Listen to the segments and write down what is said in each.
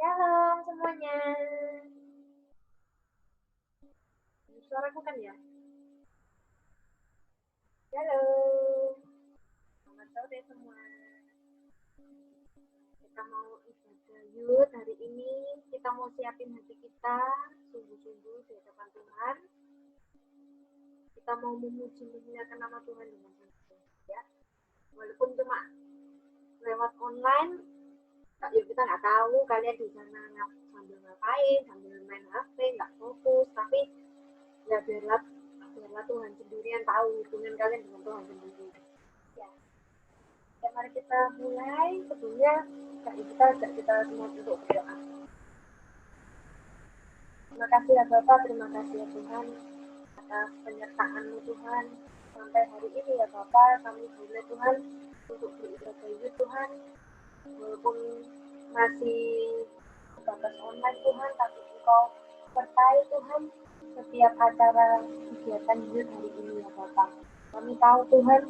Shalom semuanya. Suaraku kan ya? Halo. Selamat sore semua. Kita mau ibadah yud hari ini. Kita mau siapin hati kita sungguh-sungguh di hadapan Tuhan. Kita mau memuji memuliakan nama Tuhan dengan sungguh, ya. Walaupun cuma lewat online, ya kita nggak tahu kalian di sana sambil ngapain, sambil main HP, nggak fokus, tapi ya biarlah Tuhan sendiri yang tahu hubungan kalian dengan Tuhan sendiri. Ya, mari kita mulai. Sebelumnya kita semua untuk berdoa. Terima kasih ya Bapak, terima kasih ya Tuhan atas penyertaan-Mu Tuhan sampai hari ini ya Bapak, kami boleh Tuhan untuk beribadah Tuhan, walaupun masih batas online Tuhan, tapi Engkau sertai Tuhan setiap acara kegiatan Yud hari ini ya Bapak. Kami tahu Tuhan,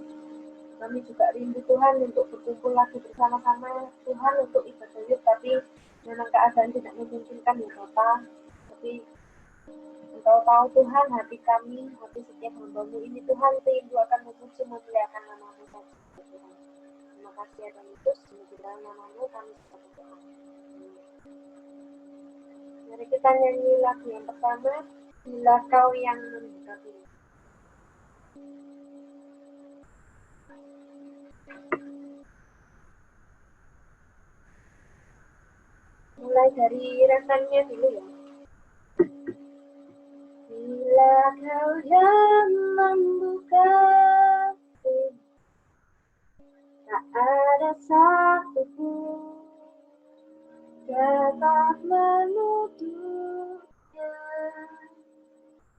kami juga rindu Tuhan untuk berkumpul lagi bersama-sama Tuhan untuk ibadah Yud, tapi memang keadaan tidak memungkinkan ya Bapak. Tapi Engkau tahu Tuhan, hati kami, hati setiap hamba-Mu ini Tuhan rindu akan memuji memuliakan nama-Mu Tuhan. Terima kasih ya Tuhan Yesus, di dalam nama-Mu kami berdoa. Mari kita nyanyi lagu yang pertama, Bila Kau yang membuka pintu. Mulai dari refrennya dulu ya. Bila Kau yang membuka pintu, tak ada satupun dapat menutupnya.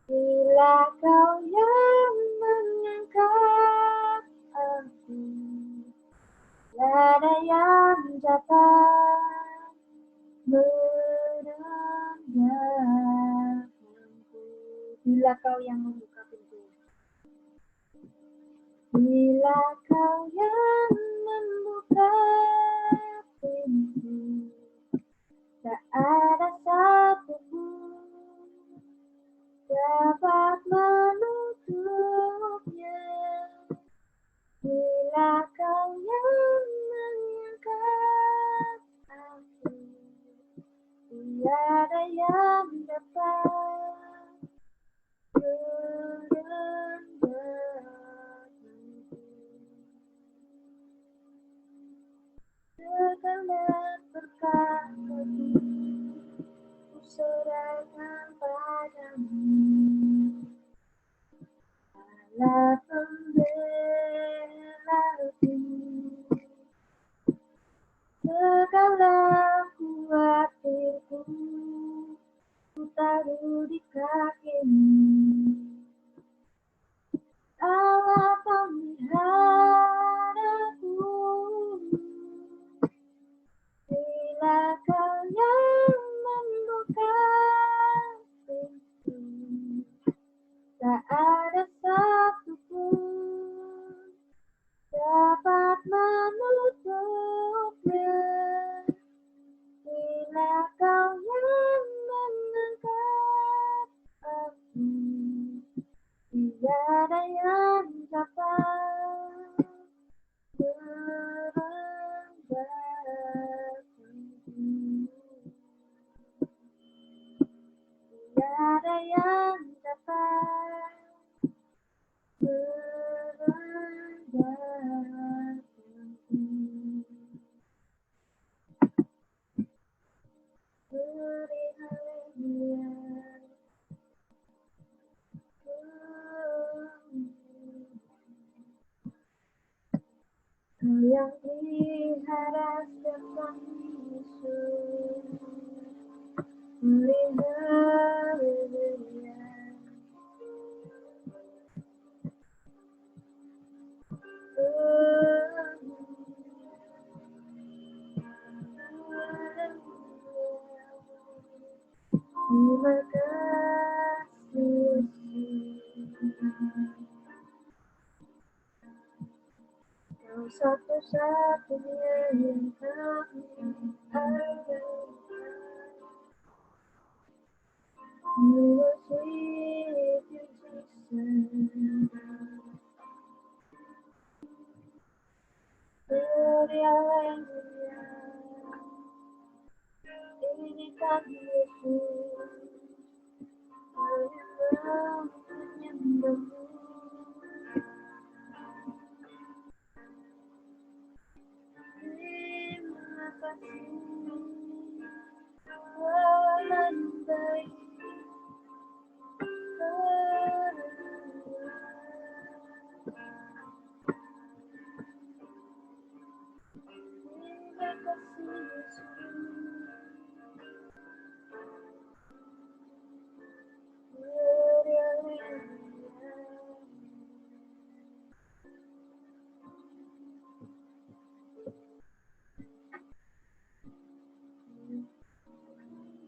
Bila Kau yang mengangkat aku, tiada yang dapat merendahkanku. Bila Kau yang membuka pintu. Bila Kau yang membuka pintu, tak ada satupun dapat menutupnya. Bila Kau yang mengangkat aku, tiada yang dapat merendahkanku. Segala berkat bagi ku serahkan padamu, Allah pembelaku. Segala kuat diriku ku taruh di kaki-Mu. Allah pemeliharaku. Bila Kau yang membuka pintu, tak ada satupun dapat menutupnya. Bila Kau yang mengangkat aku, tiada yang dapat merendahkanku. Tiada yang dapat merendahkanku. Beri haleluya. Kau yang pelihara setiap Yesus, beri haleluya. Terima kasih Kau satu-satunya yang kami andalkan. You will sweet Jesus. Haleluya. Ini kan Yesus. Haleluya. Menyembahmu. Terima kasih. Tuhan baik. Terima kasih Yesus.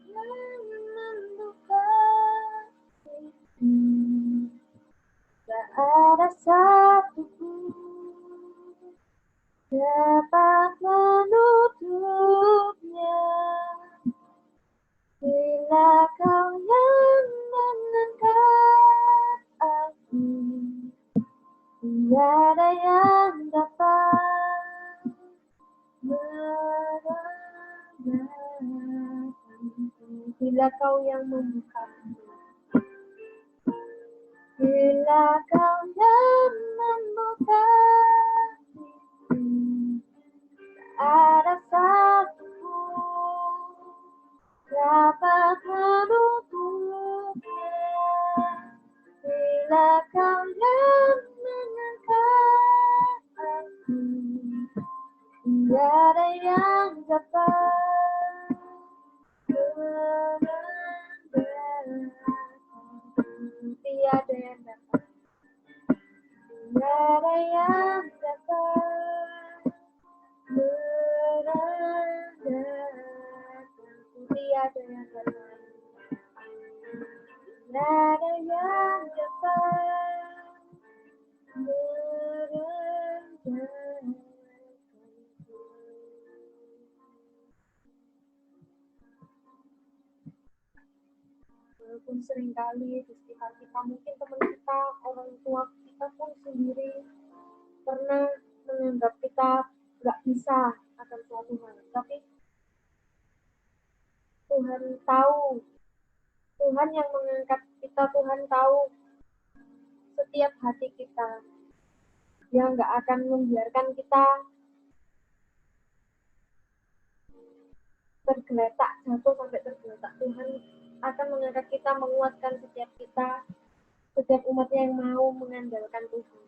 Yang membuka pintu, tak ada satupun dapat menutupnya. Bila kau yang mengangkat aku, tiada yang dapat merendahkanku. Bila kau yang membuka pintu, bila kau yang membuka pintu, ada satupun dapat menutupnya. Bila kau yang mengangkat aku, tiada yang dapat merendahkanku. Tiada yang dapat, tiada yang dapat merendahkanku. Tiada yang dapat, tiada yang dapat merendahkanku. Walaupun seringkali di sekitar kita, mungkin teman kita, orang tua kita pun sendiri pernah menganggap kita nggak bisa akan suatu hal, tapi Tuhan tahu, Tuhan yang mengangkat kita, Tuhan tahu setiap hati kita. Dia nggak akan membiarkan kita tergeletak, jatuh sampai tergeletak. Tuhan akan mengangkat kita, menguatkan setiap kita, setiap umatnya yang mau mengandalkan Tuhan.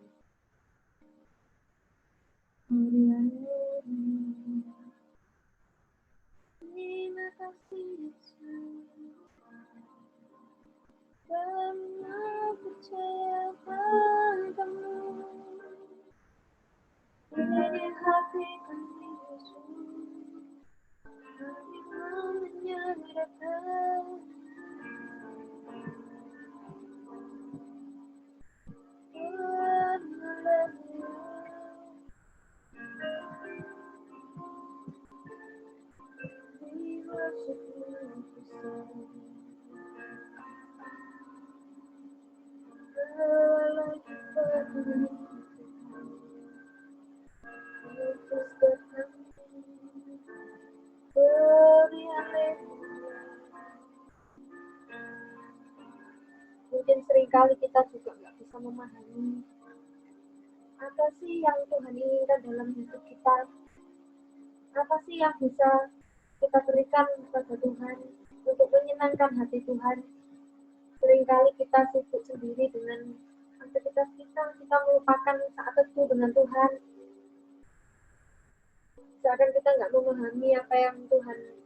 Terima kasih Yesus, karena percaya padamu. Ini hati kami Yesus, kami mau menyerahkan. We worship you, Mungkin seringkali kita juga nggak bisa memahami apa sih yang Tuhan inginkan dalam hidup kita, apa sih yang bisa kita berikan kepada Tuhan untuk menyenangkan hati Tuhan. Seringkali kita sibuk sendiri dengan aktivitas kita melupakan saat teduh dengan Tuhan. Seakan kita nggak memahami apa yang Tuhan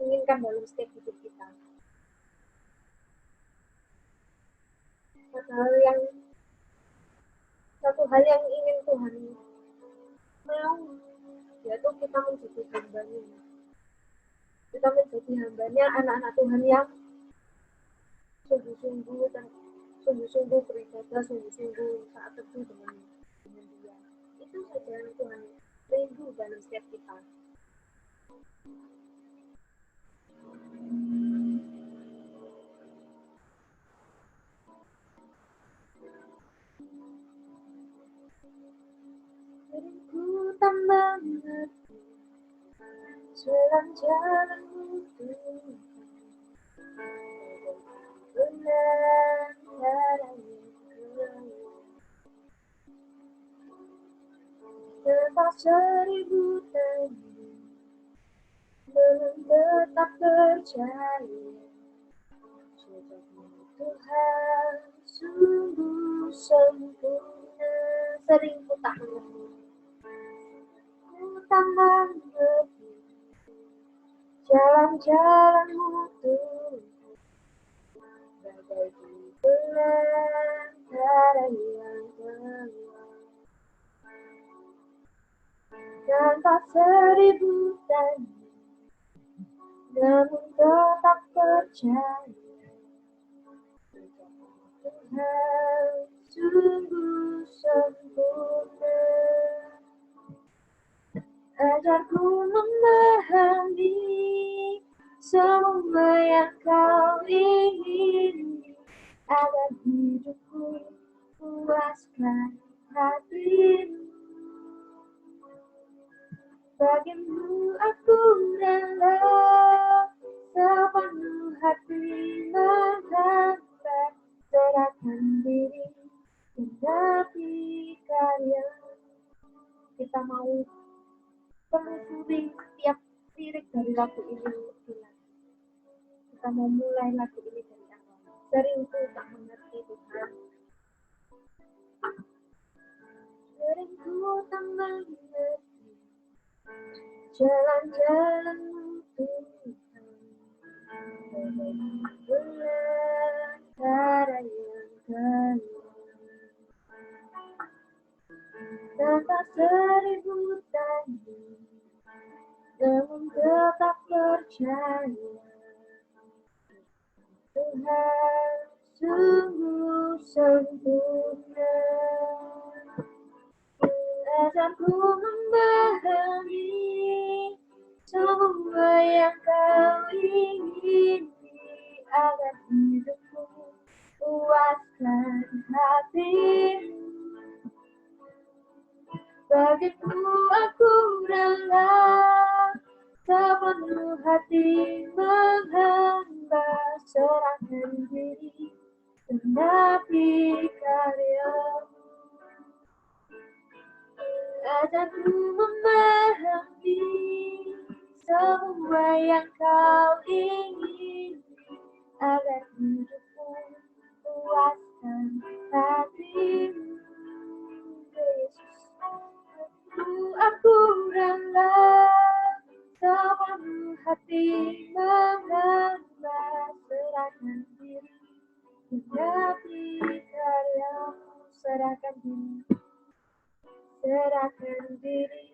inginkan dalam setiap hidup kita. Satu hal yang ingin Tuhan mau, yaitu kita menjadi hambanya. Kita menjadi hambanya, anak-anak Tuhan yang sungguh-sungguh beribadah, sungguh-sungguh saat teduh dengan Dia. Itu saja yang Tuhan rindu dalam setiap kita. mengerti jalan-jalanmu Tuhan, benar tiada yang keluar. Lepas 1000 tahun belum tetap percaya, sejakmu Tuhan sungguh sempurna. Sering ku tak mengerti, ku tak mengerti jalan-jalanmu Tuhan, bagai bulan tiada yang keluar. Tanpa 1000 tahun namun tetap percaya, Tuhan sungguh sempurna. Ajarku memahami semua yang kau ingini, agar hidupku puaskan hatimu. Bagimu aku rela sepenuh hati menghamba, serahkan diri menaati karya. Kita mau telusuri setiap lirik dari lagu ini. Kita mau mulai lagu ini dari awal. Seringku tak mengerti Tuhan, seringku tak mengerti jalan-jalanmu Tuhan, benar tiada yang keluar. Tanpa 1000 tahun namun tetap percaya, Tuhan sungguh sempurna. Ajarku memahami semua yang kau ingini, agar hidupku puaskan hatimu. Bagimu aku rela sepenuh hati menghamba, serahkan diri menaati karyamu. Ajarku memahami semua yang kau ingini, agar hidupku puaskan hatimu. Yesus, aku rela sepenuh hati menghamba, serahkan diri menaati karyamu. Serahkan diri, serahkan diri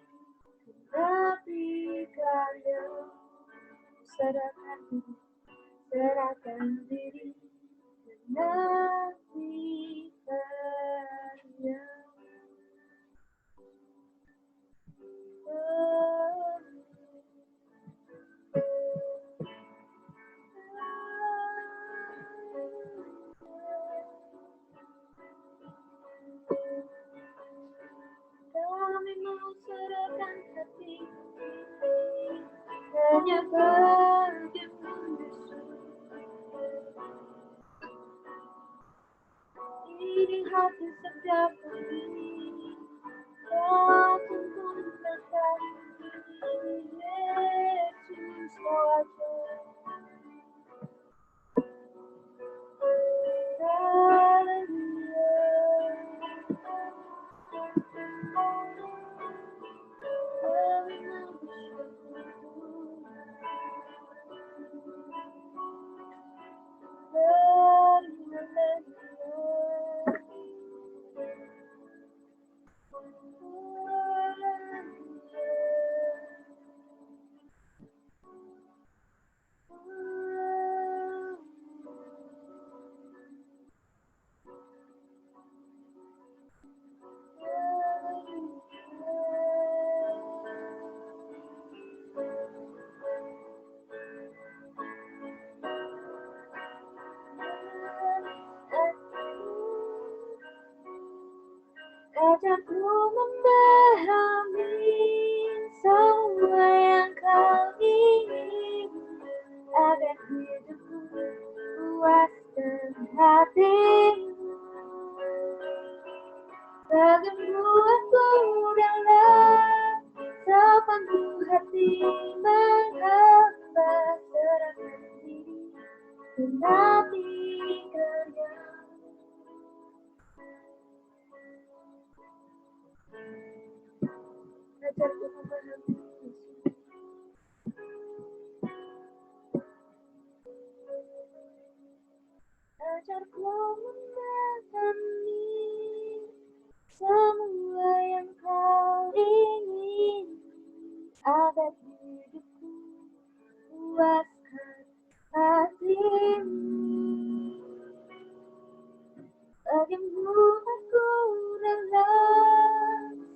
menaati karyamu. Serahkan diri, serahkan diri menaati karyamu. Kami mau serahkan hati hanya bagimu Yesus. Ini hati setiap kami yang sempurnakan Yesus kau aja. Ajarku memahami menghamba serahkan diri menaati kerja. Ajarku memahami ajarku memahami semua yang kau ingin agar hidupku puaskan hatimu. Bagimu aku rela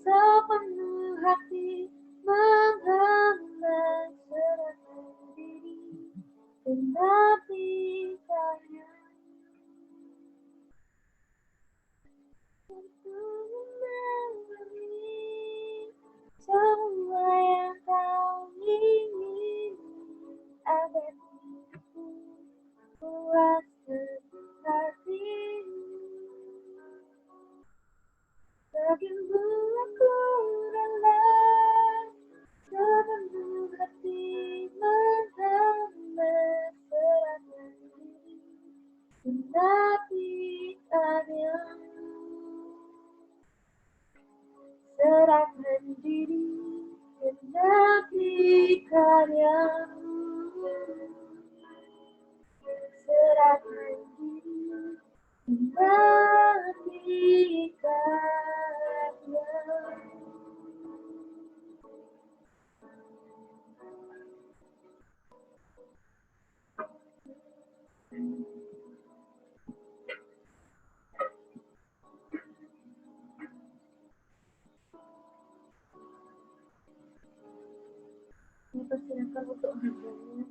sepenuh hati menghamba serahkan diri mengabdikannya. Untuk memahami semua yang kau ingin agar hidupku puaskan hatimu. Bagimu aku rela sepenuh hati menghamba serahkan diri mengabdikannya. Serahkan diri mengabdikannya. Serahkan diri mengabdikannya. Dipersilakan untuk harganya.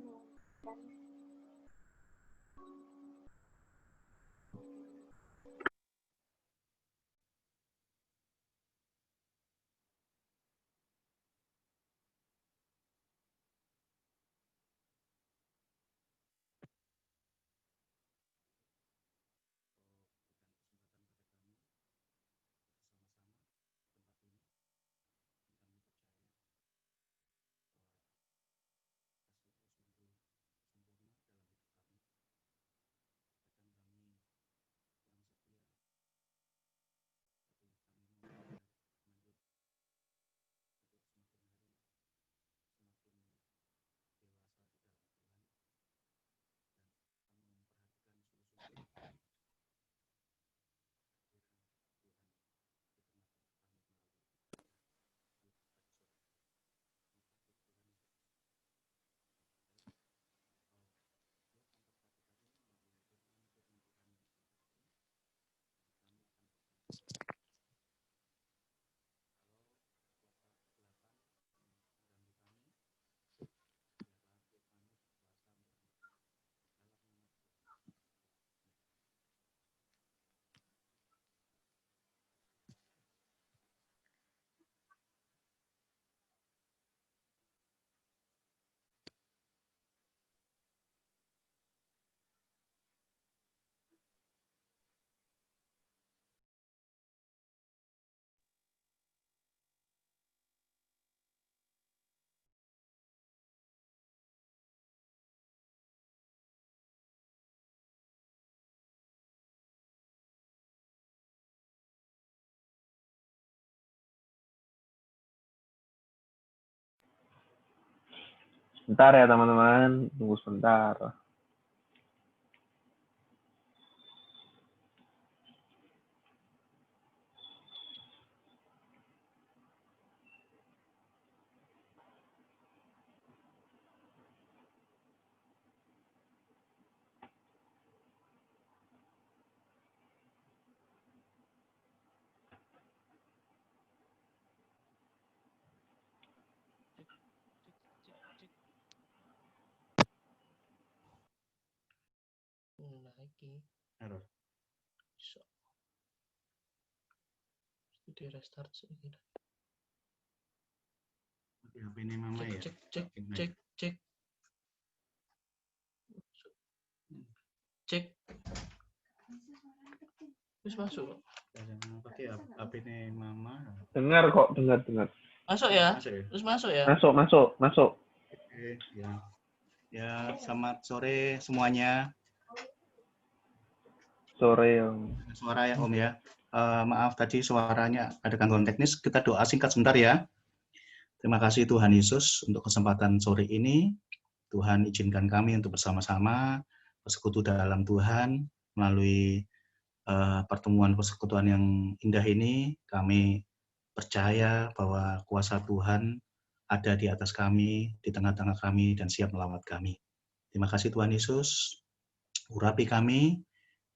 Sebentar ya teman-teman, tunggu sebentar. Lagi Error. so di restart sedikit. Oke, HP ini mama ya. Cek terus masuk. Pakai HP ini mama. Dengar kok, dengar. Masuk ya? Masuk ya? Terus masuk ya? Masuk. Oke, ya. Ya, selamat sore semuanya. Sore Om. Suara ya Om ya. Maaf tadi suaranya ada gangguan teknis. Kita doa singkat sebentar ya. Terima kasih Tuhan Yesus untuk kesempatan sore ini. Tuhan izinkan kami untuk bersama-sama bersekutu dalam Tuhan melalui pertemuan persekutuan yang indah ini. Kami percaya bahwa kuasa Tuhan ada di atas kami, di tengah-tengah kami, dan siap melawat kami. Terima kasih Tuhan Yesus, urapi kami,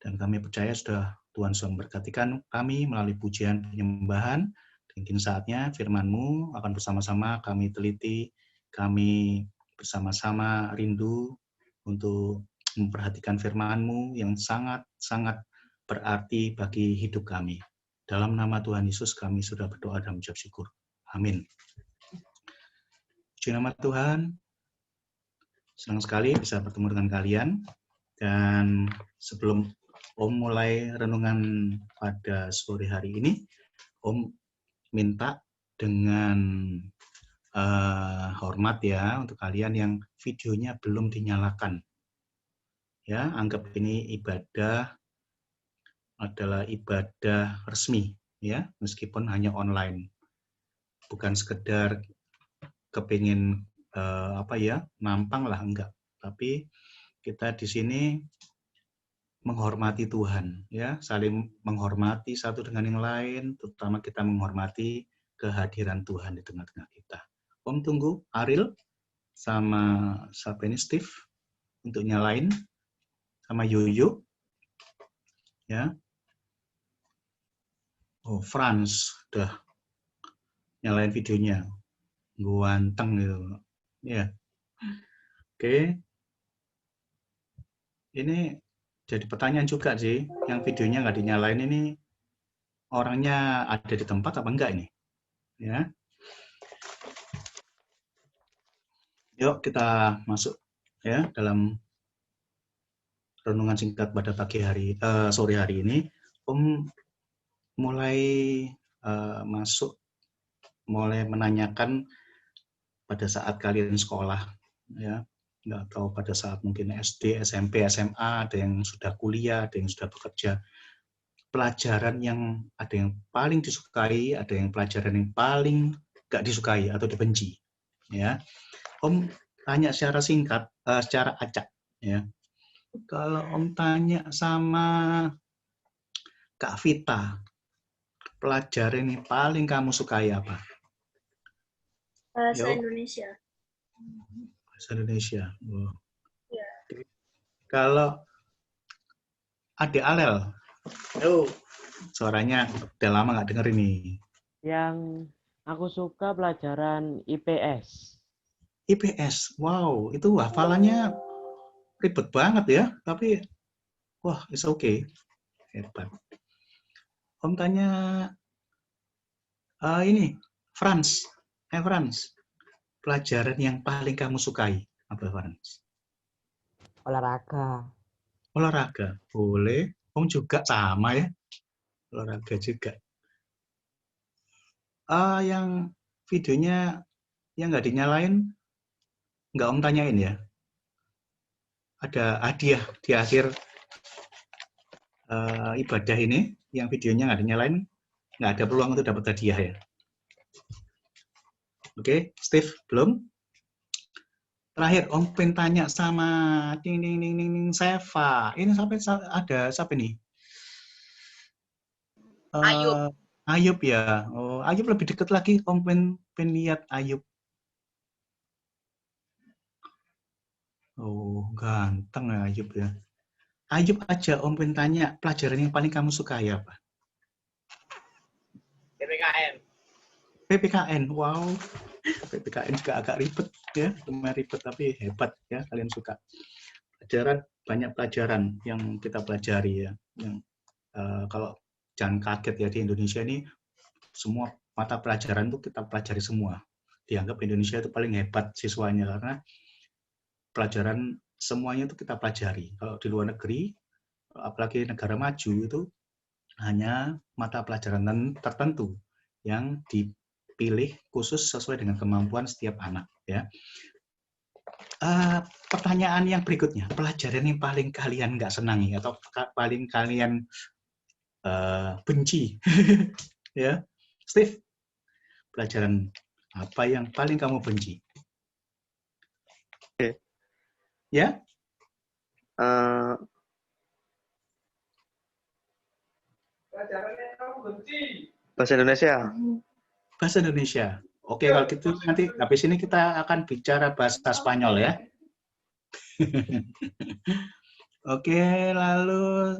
dan kami percaya sudah Tuhan sudah memberkati kami melalui pujian penyembahan. Mungkin saatnya firman-Mu akan bersama-sama kami teliti, kami bersama-sama rindu untuk memperhatikan firman-Mu yang sangat-sangat berarti bagi hidup kami. Dalam nama Tuhan Yesus kami sudah berdoa dan mengucap syukur. Amin. Puji nama Tuhan. Senang sekali bisa bertemu dengan kalian. Dan sebelum Om mulai renungan pada sore hari ini, Om minta dengan hormat ya untuk kalian yang videonya belum dinyalakan. Ya, anggap ini ibadah adalah ibadah resmi ya, meskipun hanya online. Bukan sekedar kepingin nampang lah, enggak. Tapi kita di sini menghormati Tuhan, ya, saling menghormati satu dengan yang lain, terutama kita menghormati kehadiran Tuhan di tengah-tengah kita. Om tunggu Ariel sama siapa ini Steve untuk nyalain, sama Yuyu, ya. Oh Franz udah nyalain videonya, ganteng gitu, ya. Oke. Ini jadi pertanyaan juga sih, yang videonya nggak dinyalain ini orangnya ada di tempat apa enggak ini? Ya. Yuk kita masuk ya dalam renungan singkat pada sore hari ini. Om mulai mulai menanyakan pada saat kalian sekolah, ya. Nggak tahu pada saat mungkin SD, SMP, SMA, ada yang sudah kuliah, ada yang sudah bekerja. Pelajaran yang ada yang paling disukai, ada yang pelajaran yang paling nggak disukai atau dibenci. Ya, Om tanya secara singkat, secara acak. Ya, kalau Om tanya sama Kak Vita, pelajaran yang paling kamu sukai apa? Bahasa Indonesia. Bahasa Indonesia. Oh. Ya. Kalau Adik Alel, suaranya udah lama nggak denger ini. Yang aku suka pelajaran IPS. IPS, wow, itu hafalannya ribet banget ya, tapi wah, it's okay, hebat. Om tanya ini, Franz, Franz, pelajaran yang paling kamu sukai apa, Franz? Olahraga. Olahraga, boleh. Om juga sama ya, olahraga juga. Yang videonya yang nggak dinyalain, nggak Om tanyain ya. Ada hadiah di akhir ibadah ini, yang videonya nggak dinyalain, nggak ada peluang untuk dapat hadiah ya. Oke, Steve, belum? Terakhir, Om pengen tanya sama Seva. Ini sampai ada siapa nih? Ayub. Ayub ya. Oh, Ayub lebih dekat lagi. Om pengen lihat Ayub. Oh, ganteng ya Ayub ya. Ayub aja Om pengen tanya, pelajaran yang paling kamu suka ya apa? PPKN. PPKN, wow. PPKN juga agak ribet ya, lumayan ribet tapi hebat ya, kalian suka. Banyak pelajaran yang kita pelajari ya. Yang kalau jangan kaget ya, di Indonesia ini semua mata pelajaran itu kita pelajari semua. Dianggap Indonesia itu paling hebat siswanya karena pelajaran semuanya itu kita pelajari. Kalau di luar negeri, apalagi negara maju itu hanya mata pelajaran tertentu yang pilih khusus sesuai dengan kemampuan setiap anak. Ya. Pertanyaan yang berikutnya, pelajaran yang paling kalian nggak senangi atau paling kalian benci, ya, Steve, pelajaran apa yang paling kamu benci? Ya? Bahasa Indonesia. Bahasa Indonesia. Oke, kalau gitu nanti habis ini kita akan bicara bahasa Spanyol ya. Oke, lalu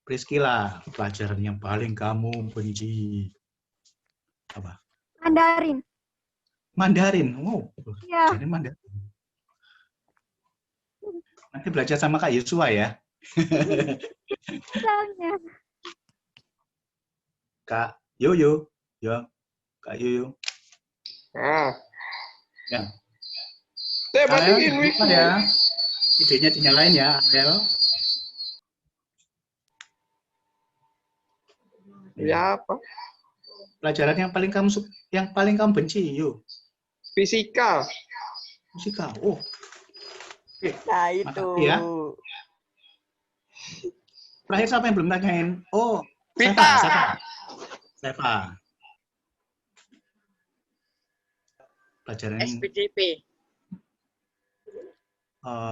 Priscilla, pelajaran yang paling kamu benci apa? Mandarin. Mandarin. Wow, Iya. jadi Mandarin. Nanti belajar sama Kak Yosua ya. Misalnya. Kak Yoyo, ya, Kak Yoyo. Ya. Ariel, lupa ya. Idenya dinyalain ya, Ariel. Ya apa? Pelajaran yang paling kamu benci, yuk. Fisika. Fisika. Oh. Oke. Nah itu. Makasih ya. Terakhir siapa yang belum tanyain? Oh, Pita. Seva. Pelajaran SPDP.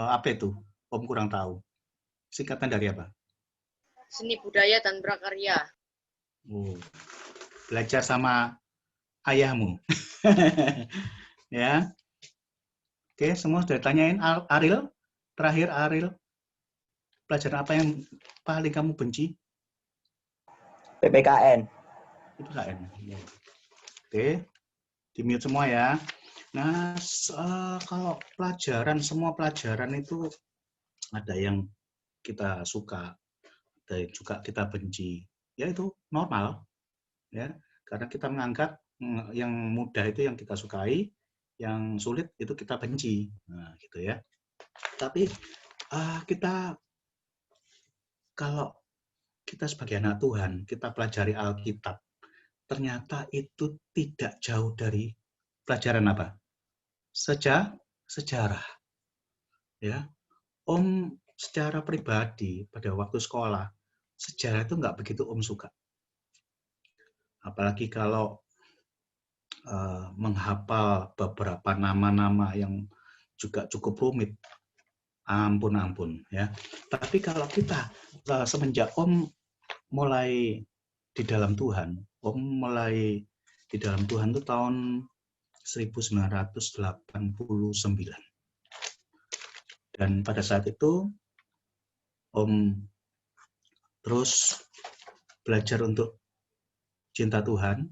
Apa itu? Om kurang tahu. Singkatan dari apa? Seni budaya dan prakarya. Oh. Belajar sama ayahmu. Ya. Oke, semua sudah tanyain. Ariel, terakhir Ariel. Pelajaran apa yang paling kamu benci? PPKN. PPKN. Oke, di-mute semua ya. Nah, kalau semua pelajaran itu ada yang kita suka, ada yang juga kita benci. Ya itu normal, ya. Karena kita menganggap yang mudah itu yang kita sukai, yang sulit itu kita benci. Nah, gitu ya. Tapi kalau kita sebagai anak Tuhan, kita pelajari Alkitab, ternyata itu tidak jauh dari pelajaran apa? Sejarah. Ya. Om secara pribadi pada waktu sekolah, sejarah itu nggak begitu Om suka. Apalagi kalau menghafal beberapa nama-nama yang juga cukup rumit. Ampun ya. Tapi kalau kita semenjak Om mulai di dalam Tuhan, Om mulai di dalam Tuhan itu tahun 1989. Dan pada saat itu Om terus belajar untuk cinta Tuhan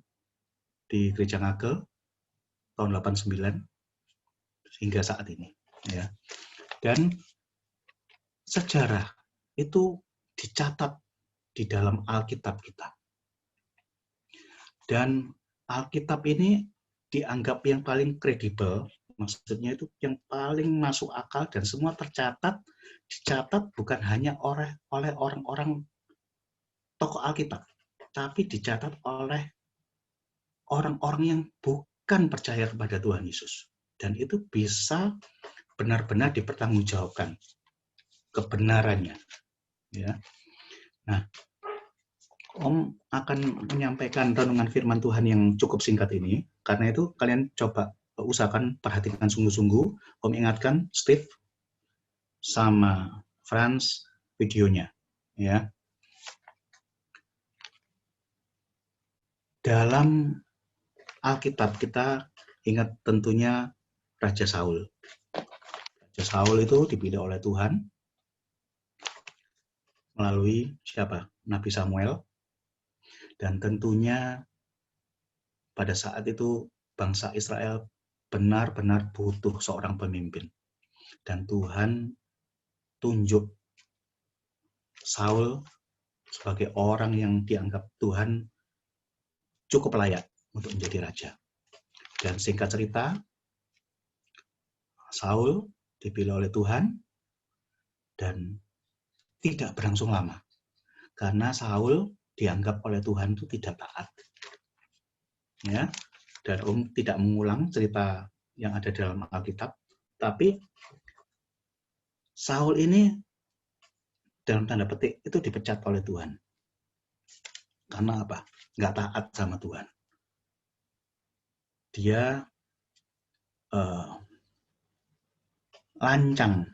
di Gereja Ngagel tahun 89 hingga saat ini ya. Dan sejarah itu dicatat di dalam Alkitab kita. Dan Alkitab ini dianggap yang paling kredibel, maksudnya itu yang paling masuk akal dan semua dicatat bukan hanya oleh orang-orang tokoh Alkitab, tapi dicatat oleh orang-orang yang bukan percaya kepada Tuhan Yesus. Dan itu bisa benar-benar dipertanggungjawabkan kebenarannya. Ya. Nah, Om akan menyampaikan renungan firman Tuhan yang cukup singkat ini. Karena itu kalian coba usahakan perhatikan sungguh-sungguh. Om ingatkan Steve sama Franz videonya. Ya. Dalam Alkitab kita ingat tentunya Raja Saul. Raja Saul itu dipilih oleh Tuhan melalui siapa? Nabi Samuel. Dan tentunya pada saat itu bangsa Israel benar-benar butuh seorang pemimpin. Dan Tuhan tunjuk Saul sebagai orang yang dianggap Tuhan cukup layak untuk menjadi raja. Dan singkat cerita, Saul dipilih oleh Tuhan dan tidak berlangsung lama. Karena Saul dianggap oleh Tuhan itu tidak taat. ya. Dan Om tidak mengulang cerita yang ada dalam Alkitab, tapi Saul ini dalam tanda petik itu dipecat oleh Tuhan. Karena apa? Nggak taat sama Tuhan. Dia lancang,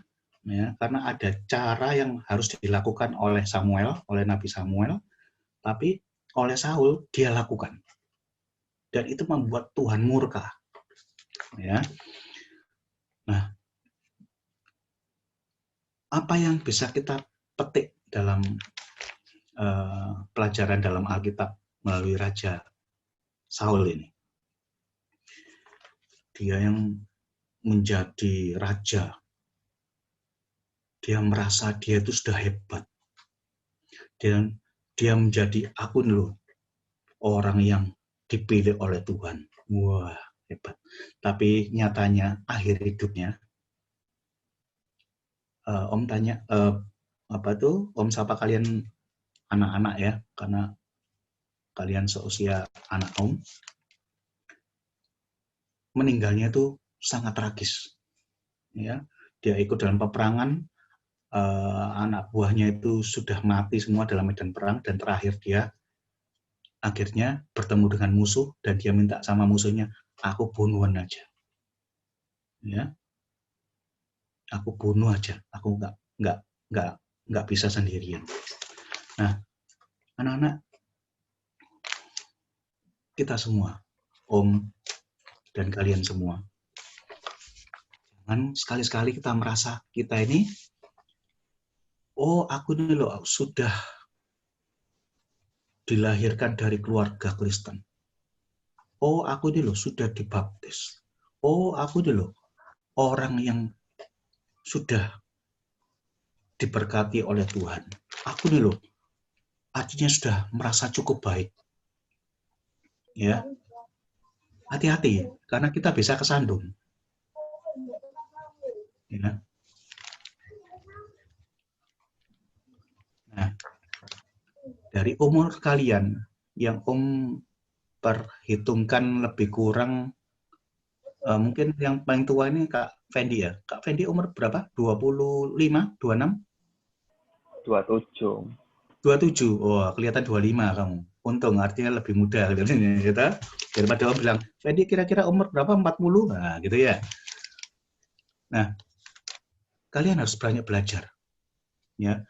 ya, karena ada cara yang harus dilakukan oleh Samuel, oleh Nabi Samuel, tapi oleh Saul dia lakukan, dan itu membuat Tuhan murka. Ya, nah, apa yang bisa kita petik dalam pelajaran dalam Alkitab melalui Raja Saul ini? Dia yang menjadi raja, dia merasa dia itu sudah hebat, dan dia menjadi aku loh orang yang dipilih oleh Tuhan. Wah, hebat. Tapi nyatanya akhir hidupnya, Om tanya, Om sapa kalian anak-anak ya, karena kalian seusia anak Om. Meninggalnya itu sangat tragis. Ya, dia ikut dalam peperangan, anak buahnya itu sudah mati semua dalam medan perang, dan terakhir dia akhirnya bertemu dengan musuh, dan dia minta sama musuhnya, aku bunuhan aja. Ya, aku bunuh aja, aku nggak bisa sendirian. Nah, anak-anak, kita semua, Om dan kalian semua, jangan sekali-sekali kita merasa kita ini, oh aku ini loh sudah dilahirkan dari keluarga Kristen. Oh aku ini loh sudah dibaptis. Oh aku ini loh orang yang sudah diberkati oleh Tuhan. Aku ini loh artinya sudah merasa cukup baik. Ya, hati-hati karena kita bisa kesandung. Ya. Nah, dari umur kalian yang Om perhitungkan lebih kurang, mungkin yang paling tua ini Kak Fendi ya. Kak Fendi umur berapa? 25, 26? 27. 27. Oh, kelihatan 25 kamu. Untung, artinya lebih muda kelihatannya, gitu. Daripada Om bilang, Fendi kira-kira umur berapa? 40? Nah, gitu ya. Nah, kalian harus banyak belajar. Ya.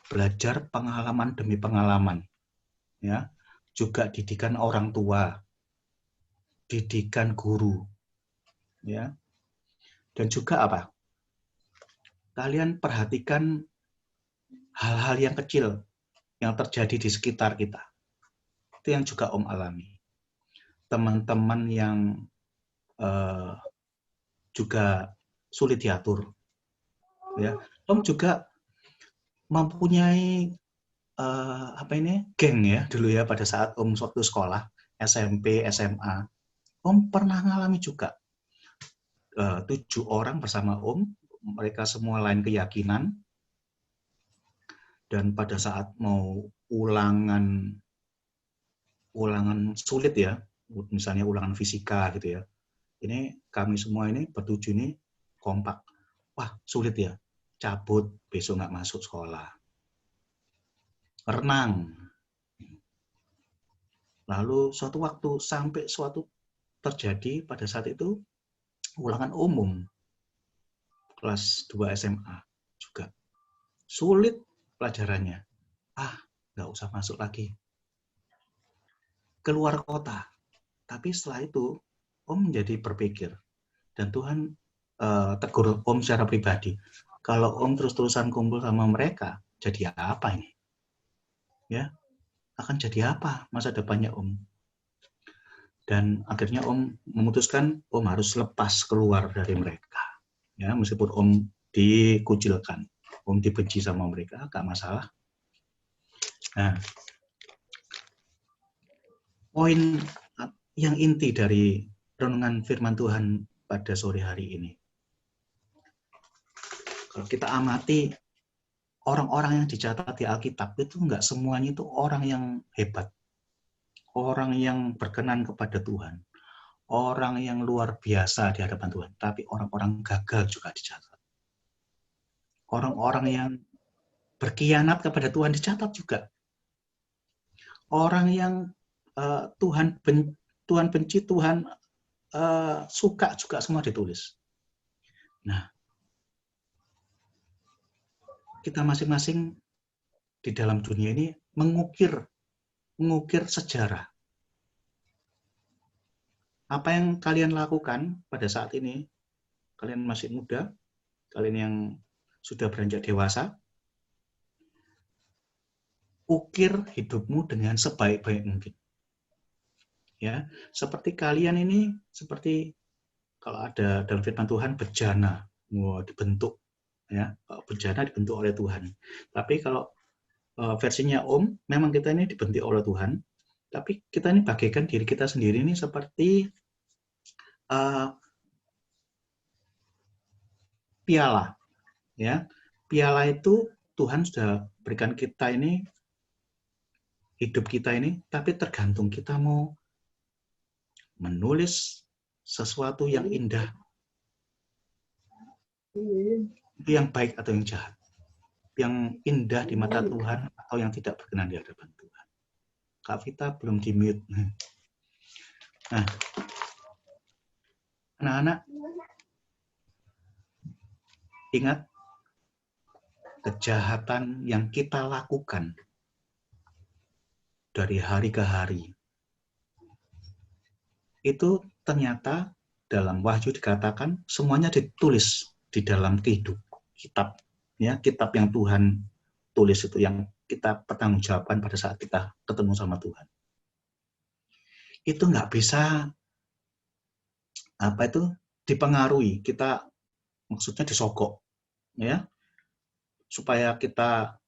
Belajar pengalaman demi pengalaman. Ya. Juga didikan orang tua. Didikan guru. Ya. Dan juga apa? Kalian perhatikan hal-hal yang kecil yang terjadi di sekitar kita. Itu yang juga Om alami. Teman-teman yang juga sulit diatur. Ya, Om juga mempunyai geng ya dulu ya pada saat Om waktu sekolah SMP, SMA. Om pernah mengalami juga 7 orang bersama Om, mereka semua lain keyakinan, dan pada saat mau ulangan sulit ya, misalnya ulangan fisika gitu ya, ini kami semua ini bertujuh ini kompak, wah sulit ya, cabut, besok nggak masuk sekolah. Renang. Lalu suatu waktu sampai suatu terjadi pada saat itu ulangan umum kelas 2 SMA juga. Sulit pelajarannya. Nggak usah masuk lagi. Keluar kota. Tapi setelah itu Om menjadi berpikir, dan Tuhan tegur Om secara pribadi. Kalau Om terus-terusan kumpul sama mereka, jadi apa ini? Ya, akan jadi apa masa depannya Om? Dan akhirnya Om memutuskan Om harus lepas keluar dari mereka. Ya, meskipun Om dikucilkan, Om dibenci sama mereka, gak masalah. Nah, poin yang inti dari renungan firman Tuhan pada sore hari ini. Kalau kita amati, orang-orang yang dicatat di Alkitab itu enggak semuanya itu orang yang hebat. orang yang berkenan kepada Tuhan, orang yang luar biasa di hadapan Tuhan, tapi orang-orang gagal juga dicatat. Orang-orang yang berkhianat kepada Tuhan dicatat juga. Orang yang Tuhan benci, Tuhan suka juga semua ditulis. Nah, kita masing-masing di dalam dunia ini mengukir sejarah. Apa yang kalian lakukan pada saat ini, kalian masih muda, kalian yang sudah beranjak dewasa, ukir hidupmu dengan sebaik-baik mungkin. Ya, seperti kalian ini, seperti kalau ada dalam firman Tuhan bejana, dibentuk, ya, bejana dibentuk oleh Tuhan. Tapi kalau versinya Om, memang kita ini dibentuk oleh Tuhan, tapi kita ini bagaikan diri kita sendiri ini seperti piala, ya. Piala itu Tuhan sudah berikan kita ini, hidup kita ini, tapi tergantung kita mau menulis sesuatu yang indah, itu yang baik atau yang jahat, yang indah di mata Tuhan atau yang tidak berkenan di hadapan Tuhan. Kak Vita belum di-mute. Nah, anak-anak, ingat, kejahatan yang kita lakukan dari hari ke hari, itu ternyata dalam Wahyu dikatakan semuanya ditulis di dalam kitab, ya, kitab yang Tuhan tulis itu, yang kita pertanggungjawabkan pada saat kita ketemu sama Tuhan. Itu nggak bisa dipengaruhi, kita maksudnya disogok, ya, supaya kita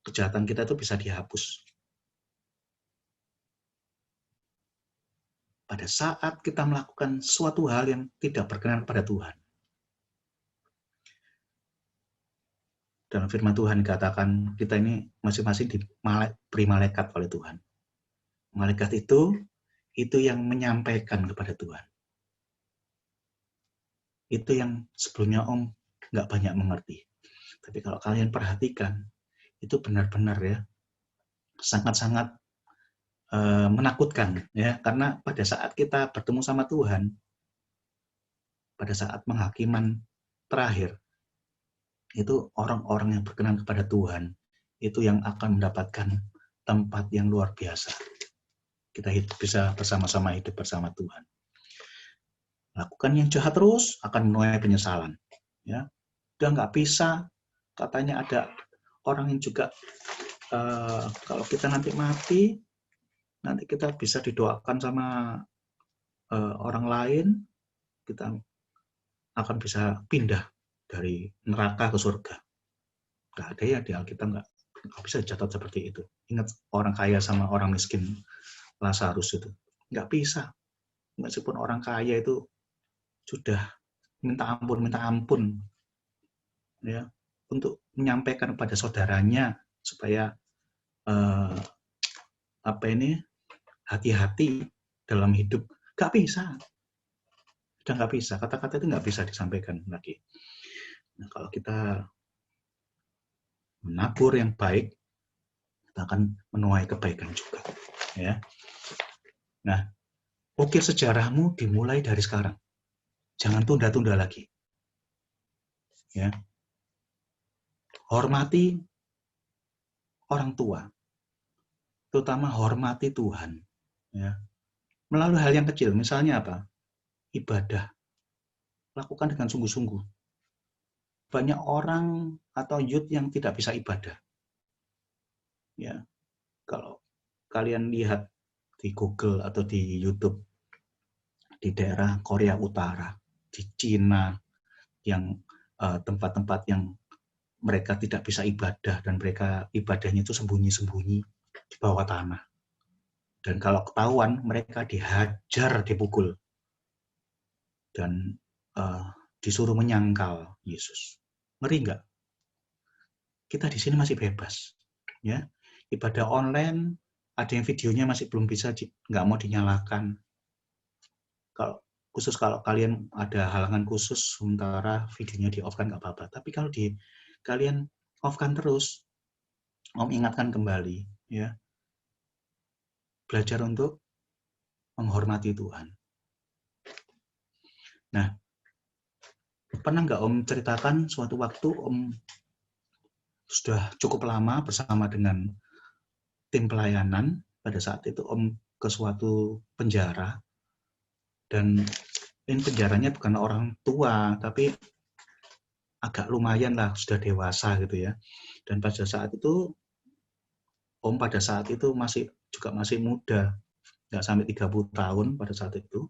kejahatan kita itu bisa dihapus. Pada saat kita melakukan suatu hal yang tidak berkenan pada Tuhan. Dalam firman Tuhan dikatakan kita ini masing-masing diberi malaikat oleh Tuhan. Malaikat itu yang menyampaikan kepada Tuhan. Itu yang sebelumnya Om nggak banyak mengerti. Tapi kalau kalian perhatikan, itu benar-benar ya, sangat-sangat menakutkan, ya, karena pada saat kita bertemu sama Tuhan, pada saat penghakiman terakhir, itu orang-orang yang berkenan kepada Tuhan, itu yang akan mendapatkan tempat yang luar biasa. Kita bisa bersama-sama hidup bersama Tuhan. Lakukan yang jahat terus akan menuai penyesalan. Ya, udah nggak bisa, katanya ada orang yang juga kalau kita nanti mati, nanti kita bisa didoakan sama orang lain, kita akan bisa pindah dari neraka ke surga. Nggak ada ya di Alkitab, nggak bisa dicatat seperti itu. Ingat orang kaya sama orang miskin Lazarus itu, nggak bisa. Meskipun orang kaya itu sudah minta ampun, ya, untuk menyampaikan kepada saudaranya supaya hati-hati dalam hidup, nggak bisa. Sudah nggak bisa, kata-kata itu nggak bisa disampaikan lagi. Nah, kalau kita menabur yang baik, kita akan menuai kebaikan juga. Ya. Nah, ukir sejarahmu dimulai dari sekarang. Jangan tunda-tunda lagi. Ya. Hormati orang tua, terutama hormati Tuhan. Ya. Melalui hal yang kecil, misalnya apa? Ibadah. Lakukan dengan sungguh-sungguh. Banyak orang atau youth yang tidak bisa ibadah. Ya. Kalau kalian lihat di Google atau di YouTube, di daerah Korea Utara, di Cina, yang tempat-tempat yang mereka tidak bisa ibadah dan mereka ibadahnya itu sembunyi-sembunyi di bawah tanah. Dan kalau ketahuan, mereka dihajar, dipukul, dan disuruh menyangkal Yesus. Ngeri nggak? Kita di sini masih bebas, ya. Ibadah online ada yang videonya masih belum bisa, nggak mau dinyalakan. Kalau kalian ada halangan khusus, sementara videonya di off kan nggak apa-apa. Tapi kalau kalian off kan terus, Om ingatkan kembali, ya, belajar untuk menghormati Tuhan. Nah, pernah nggak Om ceritakan suatu waktu Om sudah cukup lama bersama dengan tim pelayanan, pada saat itu Om ke suatu penjara, dan ini penjaranya bukan orang tua, tapi agak lumayan lah, sudah dewasa gitu ya. Dan pada saat itu, Om pada saat itu masih muda, nggak sampai 30 tahun pada saat itu.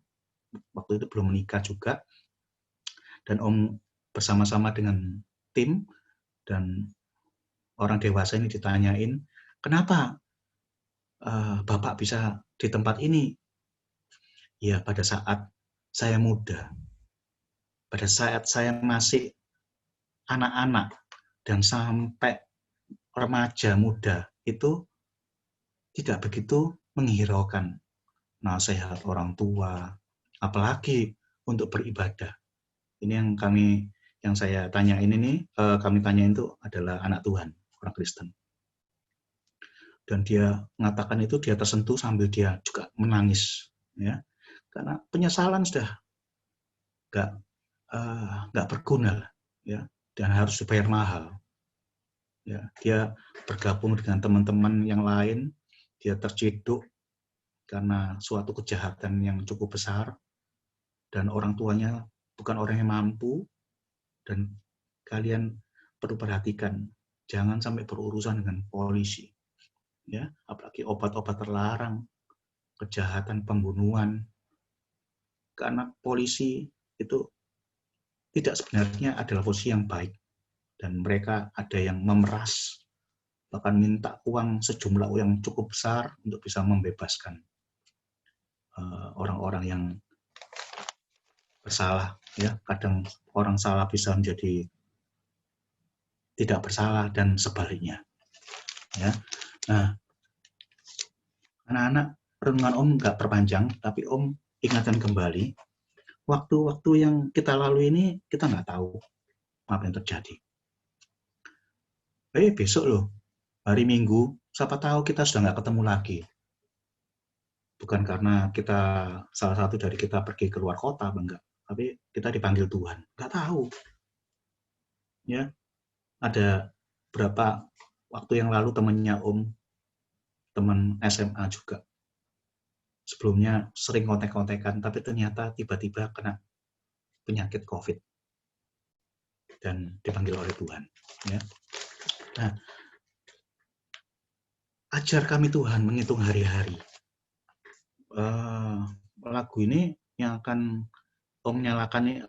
Waktu itu belum menikah juga. Dan Om bersama-sama dengan tim, dan orang dewasa ini ditanyain, kenapa Bapak bisa di tempat ini? Ya, pada saat saya muda, pada saat saya masih anak-anak dan sampai remaja muda, itu tidak begitu menghiraukan nasihat orang tua, apalagi untuk beribadah. Ini yang saya tanyain ini, kami tanyain itu adalah anak Tuhan, orang Kristen. Dan dia mengatakan itu, dia tersentuh sambil dia juga menangis, ya, karena penyesalan sudah nggak berguna, ya, dan harus dibayar mahal. Ya, dia bergabung dengan teman-teman yang lain, dia terciduk karena suatu kejahatan yang cukup besar, dan orang tuanya bukan orang yang mampu. Dan kalian perlu perhatikan, jangan sampai berurusan dengan polisi, ya, apalagi obat-obat terlarang, kejahatan pembunuhan, karena polisi itu tidak sebenarnya adalah posisi yang baik, dan mereka ada yang memeras, bahkan minta uang sejumlah yang cukup besar untuk bisa membebaskan orang-orang yang bersalah, ya. Kadang orang salah bisa menjadi tidak bersalah dan sebaliknya, ya. Nah, anak-anak, renungan Om nggak perpanjang, tapi Om ingatkan kembali, waktu-waktu yang kita lalui ini kita nggak tahu apa yang terjadi. Besok loh, hari Minggu, siapa tahu kita sudah nggak ketemu lagi. Bukan karena kita, salah satu dari kita pergi keluar kota, enggak, tapi kita dipanggil Tuhan. Nggak tahu. Ya, ada berapa waktu yang lalu temannya Om, teman SMA juga, sebelumnya sering kontek-kontekan, tapi ternyata tiba-tiba kena penyakit COVID dan dipanggil oleh Tuhan. Ya. Nah, ajar kami Tuhan menghitung hari-hari. Lagu ini yang akan Om nyalakan,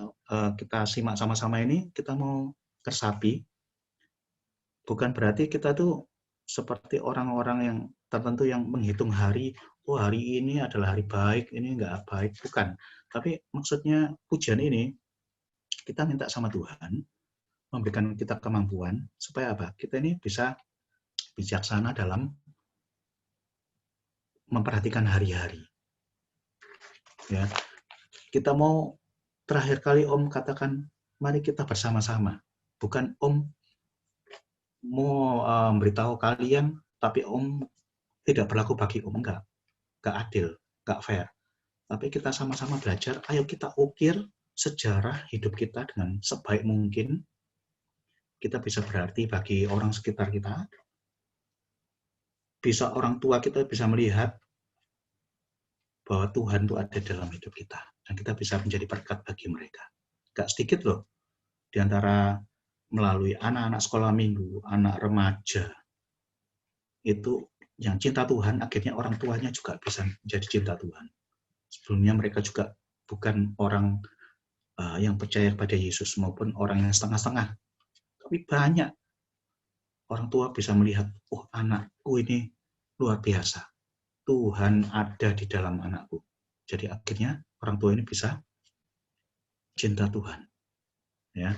kita simak sama-sama ini, kita mau resapi. Bukan berarti kita tuh seperti orang-orang yang tertentu yang menghitung hari, oh hari ini adalah hari baik, ini enggak baik, bukan. Tapi maksudnya pujian ini, kita minta sama Tuhan, memberikan kita kemampuan, supaya apa? Kita ini bisa bijaksana dalam memperhatikan hari-hari. Ya, kita mau terakhir kali Om katakan, mari kita bersama-sama. Bukan Om mau memberitahu kalian, tapi Om tidak berlaku bagi Om, enggak adil, enggak fair. Tapi kita sama-sama belajar, ayo kita ukir sejarah hidup kita dengan sebaik mungkin. Kita bisa berarti bagi orang sekitar kita. Bisa orang tua kita bisa melihat bahwa Tuhan itu ada dalam hidup kita. Dan kita bisa menjadi berkat bagi mereka. Enggak sedikit loh, di antara melalui anak-anak sekolah minggu, anak remaja, itu yang cinta Tuhan, akhirnya orang tuanya juga bisa menjadi cinta Tuhan. Sebelumnya mereka juga bukan orang yang percaya kepada Yesus, maupun orang yang setengah-setengah. Tapi banyak orang tua bisa melihat, oh anakku ini luar biasa. Tuhan ada di dalam anakku. Jadi akhirnya orang tua ini bisa cinta Tuhan. Ya.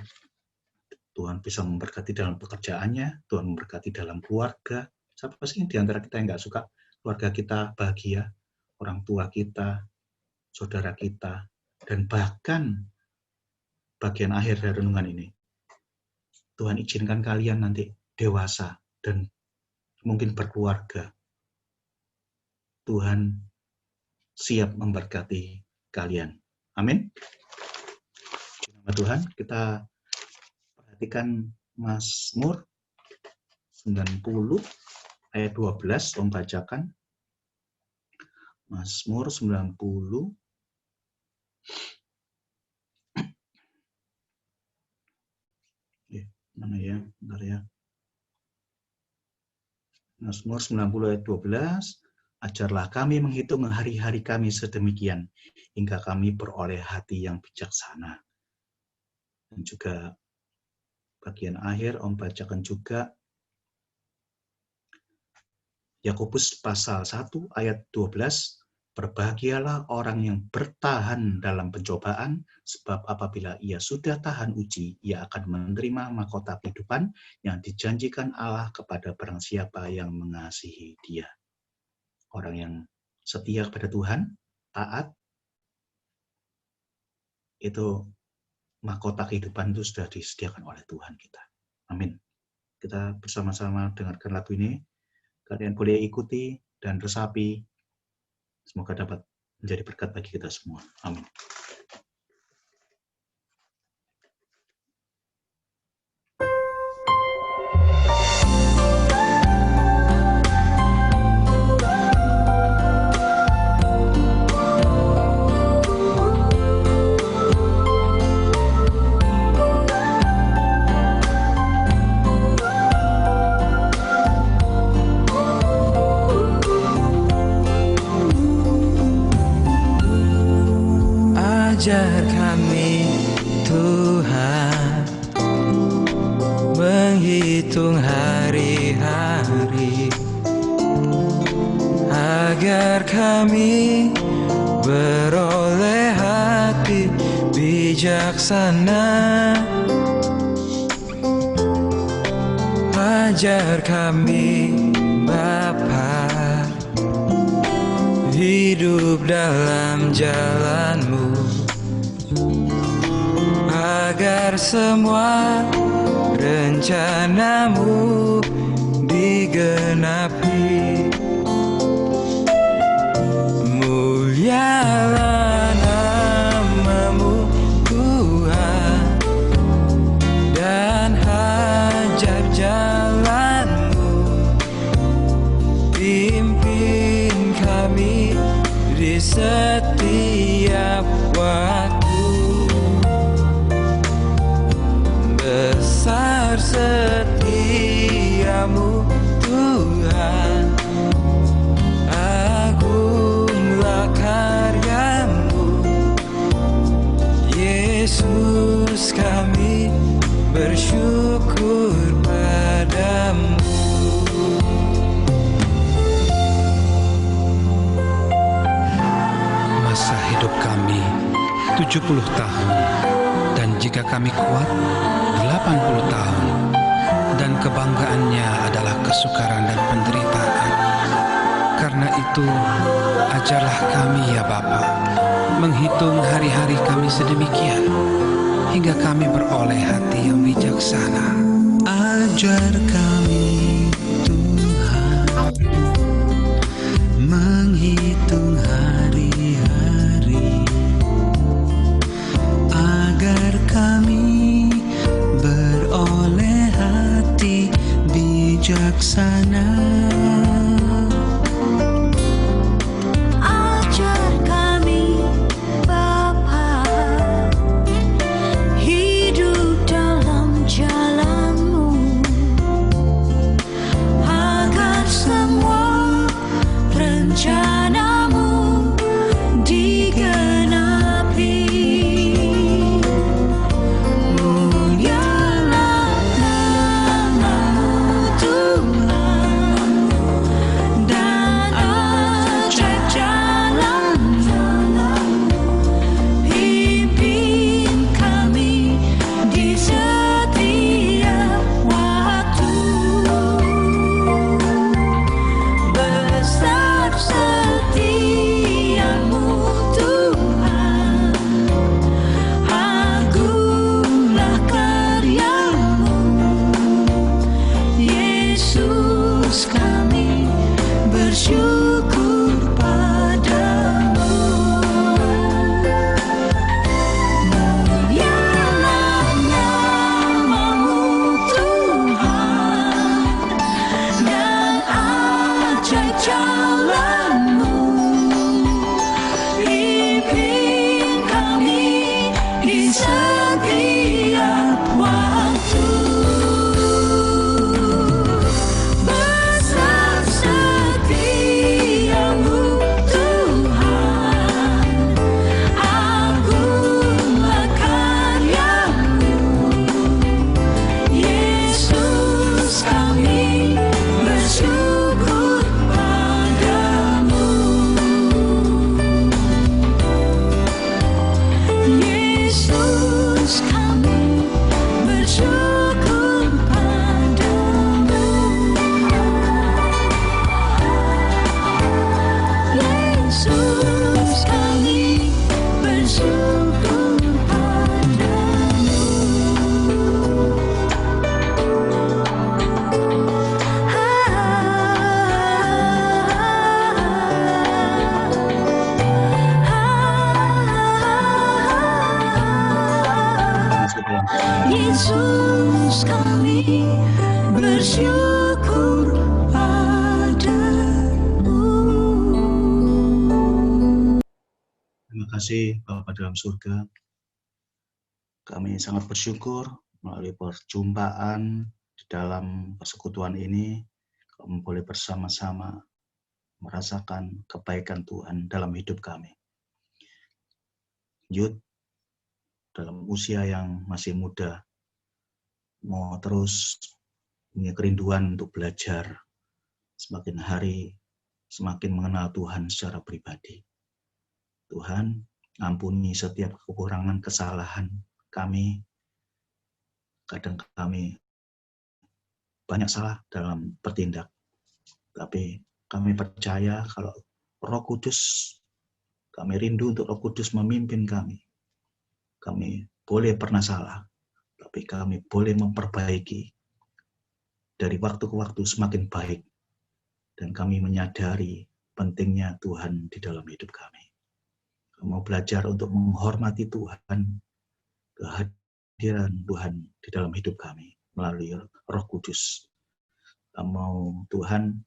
Tuhan bisa memberkati dalam pekerjaannya, Tuhan memberkati dalam keluarga. Siapa sih di antara kita yang nggak suka keluarga kita bahagia, orang tua kita, saudara kita, dan bahkan bagian akhir dari renungan ini. Tuhan izinkan kalian nanti dewasa dan mungkin berkeluarga. Tuhan siap memberkati kalian. Amin. Di nama Tuhan, kita perhatikan Mazmur 90 ayat 12, Om bacakan. Mazmur 90 mana ya? Bentar ya. Mazmur 90 ayat 12, ajarlah kami menghitung hari-hari kami sedemikian, hingga kami beroleh hati yang bijaksana. Dan juga bagian akhir, Om bacakan juga Yakobus pasal 1 ayat 12, berbahagialah orang yang bertahan dalam pencobaan, sebab apabila ia sudah tahan uji, ia akan menerima mahkota kehidupan yang dijanjikan Allah kepada barang siapa yang mengasihi Dia. Orang yang setia kepada Tuhan, taat, itu mahkota kehidupan itu sudah disediakan oleh Tuhan kita. Amin. Kita bersama-sama dengarkan lagu ini. Kalian boleh ikuti dan resapi. Semoga dapat menjadi berkat bagi kita semua. Amin. Ajar kami Tuhan menghitung hari-hari, agar kami beroleh hati bijaksana. Ajar kami Bapa hidup dalam jalan-Mu, agar semua rencana-Mu digenapi. Mulialah nama-Mu Tuhan, dan hajar jalan-Mu, pimpin kami di setiap waktu. Besar setiamu Tuhan, agunglah karyamu. Yesus, kami bersyukur padamu. Masa hidup kami 70 tahun, dan jika kami kuat 80 tahun, dan kebanggaannya adalah kesukaran dan penderitaan. Karena itu, ajarlah kami ya Bapa, menghitung hari-hari kami sedemikian, hingga kami beroleh hati yang bijaksana. Ajar kami Tuhan menghitung hari-hari, agar kami beroleh hati bijaksana. Ajar kami Bapa hidup dalam jalan-Mu, agar semua rencana-Mu Terima kasih Bapa dalam surga. Kami sangat bersyukur melalui perjumpaan di dalam persekutuan ini, kami boleh bersama-sama merasakan kebaikan Tuhan dalam hidup kami. Yud, dalam usia yang masih muda, mau terus punya kerinduan untuk belajar, semakin hari semakin mengenal Tuhan secara pribadi. Tuhan, ampuni setiap kekurangan kesalahan kami. Kadang kami banyak salah dalam bertindak. Tapi kami percaya kalau Roh Kudus, kami rindu untuk Roh Kudus memimpin kami. Kami boleh pernah salah, tapi kami boleh memperbaiki. Dari waktu ke waktu semakin baik. Dan kami menyadari pentingnya Tuhan di dalam hidup kami. Mau belajar untuk menghormati Tuhan, kehadiran Tuhan di dalam hidup kami melalui Roh Kudus. Mau Tuhan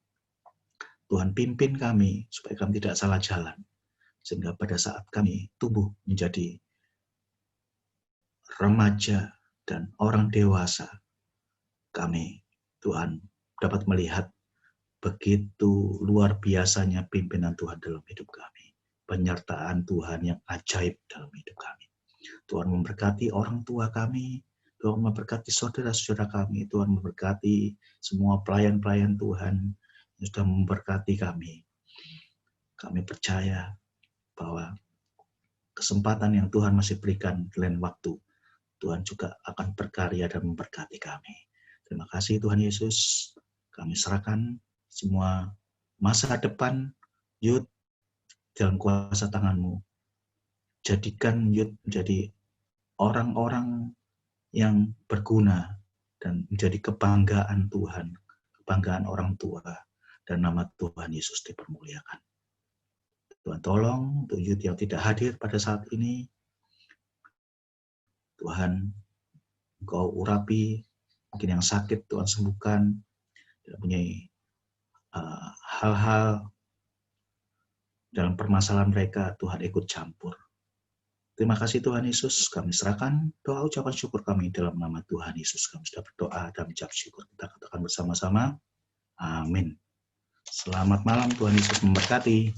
pimpin kami supaya kami tidak salah jalan, sehingga pada saat kami tumbuh menjadi remaja dan orang dewasa, kami Tuhan dapat melihat begitu luar biasanya pimpinan Tuhan dalam hidup kami. Penyertaan Tuhan yang ajaib dalam hidup kami. Tuhan memberkati orang tua kami, Tuhan memberkati saudara-saudara kami, Tuhan memberkati semua pelayan-pelayan Tuhan yang sudah memberkati kami. Kami percaya bahwa kesempatan yang Tuhan masih berikan di lain waktu, Tuhan juga akan berkarya dan memberkati kami. Terima kasih Tuhan Yesus, kami serahkan semua masa depan Yud dalam kuasa tangan-Mu. Jadikan Yud menjadi orang-orang yang berguna dan menjadi kebanggaan Tuhan, kebanggaan orang tua, dan nama Tuhan Yesus dipermuliakan. Tuhan tolong untuk Yud yang tidak hadir pada saat ini, Tuhan Engkau urapi, mungkin yang sakit Tuhan sembuhkan, tidak punya hal-hal dalam permasalahan mereka, Tuhan ikut campur. Terima kasih Tuhan Yesus, kami serahkan doa ucapan syukur kami dalam nama Tuhan Yesus. Kami sudah berdoa dan mengucap syukur. Kita katakan bersama-sama, amin. Selamat malam, Tuhan Yesus memberkati.